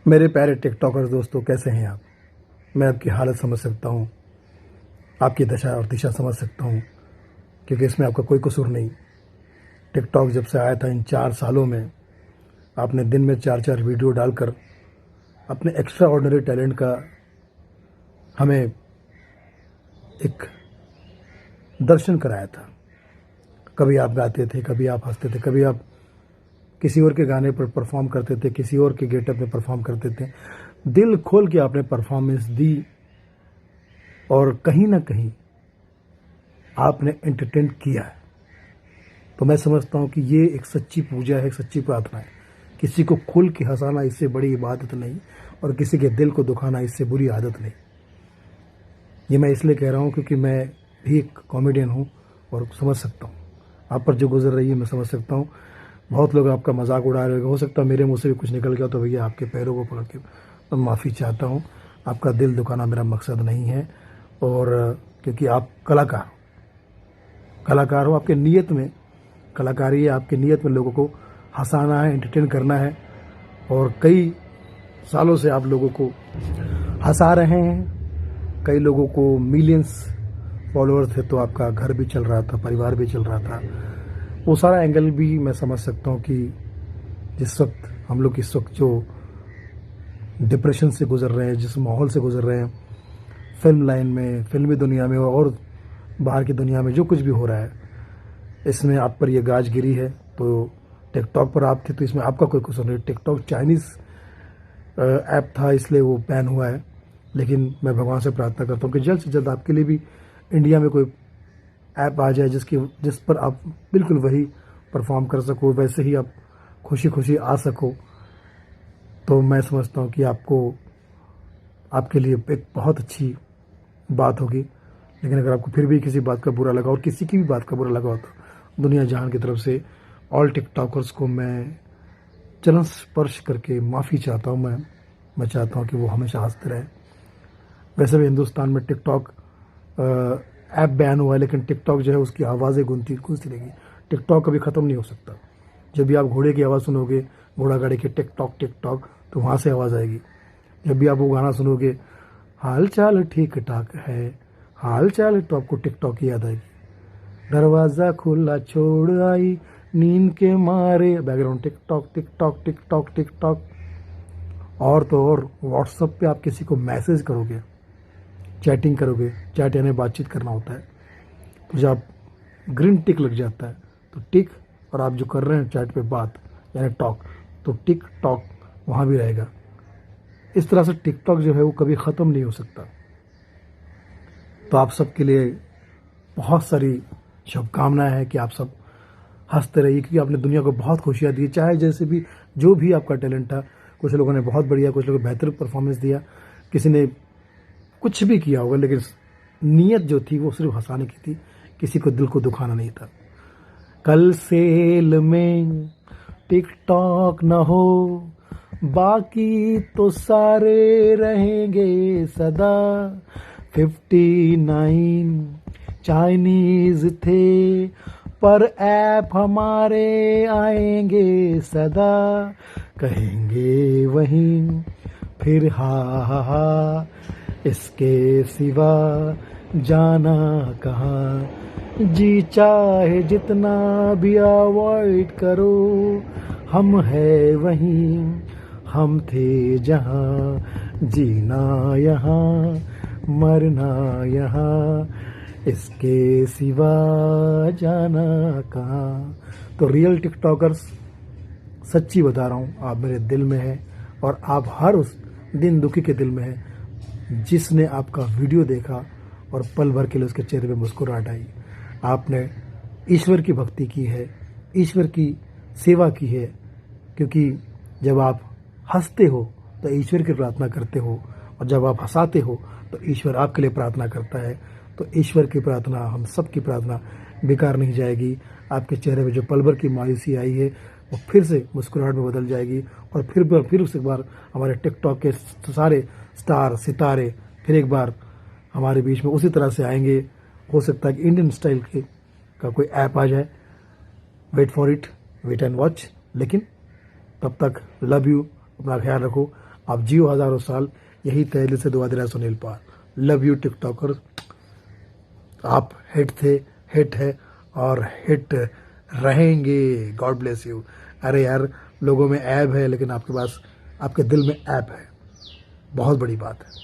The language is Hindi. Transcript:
मेरे प्यारे टिकटॉकर्स दोस्तों, कैसे हैं आप। मैं आपकी हालत समझ सकता हूँ, आपकी दशा और दिशा समझ सकता हूँ, क्योंकि इसमें आपका कोई कसूर नहीं। टिकटॉक जब से आया था, इन 4 सालों में आपने दिन में 4-4 वीडियो डालकर अपने एक्स्ट्रा ऑर्डिनरी टैलेंट का हमें एक दर्शन कराया था। कभी आप गाते थे, कभी आप हंसते थे, कभी आप किसी और के गाने पर परफॉर्म करते थे, किसी और के गेटअप में परफॉर्म करते थे। दिल खोल के आपने परफॉर्मेंस दी और कहीं ना कहीं आपने एंटरटेन किया है। तो मैं समझता हूँ कि ये एक सच्ची पूजा है, एक सच्ची प्रार्थना है। किसी को खुल के हंसाना इससे बड़ी इबादत नहीं, और किसी के दिल को दुखाना इससे बुरी आदत नहीं। ये मैं इसलिए कह रहा हूँ क्योंकि मैं भी एक कॉमेडियन हूँ और समझ सकता हूँ आप पर जो गुजर रही है, मैं समझ सकता हूँ। बहुत लोग आपका मजाक उड़ा रहे हो सकता है मेरे मुंह से भी कुछ निकल गया तो भैया आपके पैरों को पकड़ के मैं माफ़ी चाहता हूँ। आपका दिल दुखाना मेरा मकसद नहीं है, और क्योंकि आप कलाकार हो, आपके नीयत में कलाकारी है, आपकी नीयत में लोगों को हंसाना है, एंटरटेन करना है। और कई सालों से आप लोगों को हंसा रहे हैं। कई लोगों को मिलियंस फॉलोअर्स थे, तो आपका घर भी चल रहा था, परिवार भी चल रहा था। वो सारा एंगल भी मैं समझ सकता हूँ कि जिस वक्त हम लोग इस वक्त जो डिप्रेशन से गुजर रहे हैं, जिस माहौल से गुजर रहे हैं, फिल्म लाइन में, फिल्मी दुनिया में और बाहर की दुनिया में जो कुछ भी हो रहा है, इसमें आप पर यह गाज गिरी है। तो टिकटॉक पर आप थे तो इसमें आपका कोई कसूर नहीं। टिकटॉक चाइनीज़ ऐप था, इसलिए वो बैन हुआ है। लेकिन मैं भगवान से प्रार्थना करता हूँ कि जल्द से जल्द आपके लिए भी इंडिया में कोई ऐप आ जाए जिस पर आप बिल्कुल वही परफॉर्म कर सको, वैसे ही आप खुशी खुशी आ सको। तो मैं समझता हूँ कि आपके लिए एक बहुत अच्छी बात होगी। लेकिन अगर आपको फिर भी किसी बात का बुरा लगा, और किसी की भी बात का बुरा लगा हो, तो दुनिया जहान की तरफ से ऑल टिकटॉकर्स को मैं चरण स्पर्श करके माफ़ी चाहता हूँ। मैं चाहता हूँ कि वो हमेशा हंसते रहे। वैसे भी हिंदुस्तान में टिकटॉक ऐप बैन हुआ है, लेकिन टिकटॉक जो है उसकी आवाज़ें गूंजती रहेगी। टिकटॉक कभी ख़त्म नहीं हो सकता। जब भी आप घोड़े की आवाज़ सुनोगे, घोड़ा गाड़ी के टिकटॉक टिकटॉक, तो वहाँ से आवाज़ आएगी। जब भी आप वो गाना सुनोगे, हाल चाल ठीक ठाक है, हाल चाल, तो आपको टिकटॉक की याद आएगी। दरवाज़ा खुला छोड़ आई नींद के मारे, background TikTok TikTok TikTok TikTok. और तो और व्हाट्सएप पे आप किसी को मैसेज करोगे, चैटिंग करोगे, चैट यानी बातचीत करना होता है, तो जब ग्रीन टिक लग जाता है तो टिक, और आप जो कर रहे हैं चैट पे बात यानी टॉक, तो टिक टॉक वहाँ भी रहेगा। इस तरह से टिकटॉक जो है वो कभी ख़त्म नहीं हो सकता। तो आप सबके लिए बहुत सारी शुभकामनाएं हैं कि आप सब हंसते रहिए, क्योंकि आपने दुनिया को बहुत खुशियाँ दी। चाहे जैसे भी जो भी आपका टैलेंट था, कुछ लोगों ने बहुत बढ़िया, कुछ लोगों ने बेहतर परफॉर्मेंस दिया, किसी ने कुछ भी किया होगा, लेकिन नीयत जो थी वो सिर्फ हंसाने की थी, किसी को दिल को दुखाना नहीं था। कल सेल में टिकटॉक न हो, बाकी तो सारे रहेंगे सदा। 59 चाइनीज थे, पर ऐप हमारे आएंगे सदा। कहेंगे वहीं फिर हा हा हा, इसके सिवा जाना कहाँ। जी चाहे जितना भी अवॉइड करो, हम है वहीं, हम थे जहाँ, जीना यहाँ, मरना यहाँ, इसके सिवा जाना कहाँ। तो रियल टिकटॉकर्स, सच्ची बता रहा हूँ, आप मेरे दिल में हैं, और आप हर उस दिन दुखी के दिल में हैं जिसने आपका वीडियो देखा और पल भर के लिए उसके चेहरे पे मुस्कुराहट आई। आपने ईश्वर की भक्ति की है, ईश्वर की सेवा की है, क्योंकि जब आप हंसते हो तो ईश्वर की प्रार्थना करते हो, और जब आप हंसाते हो तो ईश्वर आपके लिए प्रार्थना करता है। तो ईश्वर की प्रार्थना, हम सब की प्रार्थना बेकार नहीं जाएगी। आपके चेहरे में जो पल भर की मायूसी आई है वो फिर से मुस्कुराहट में बदल जाएगी, और फिर उस एक बार हमारे टिकटॉक के सारे स्टार सितारे फिर एक बार हमारे बीच में उसी तरह से आएंगे। हो सकता है कि इंडियन स्टाइल का कोई ऐप आ जाए। Wait for it, wait and watch. लेकिन तब तक लव यू, अपना ख्याल रखो। आप जियो हज़ारों साल, यही तहल से दुआ दे रहा है सुनील पाल। लव यू टिकटॉकर्स, आप हिट थे, हिट है और हिट रहेंगे। God bless you. अरे यार, लोगों में ऐब है लेकिन आपके पास, आपके दिल में ऐप है, बहुत बड़ी बात है।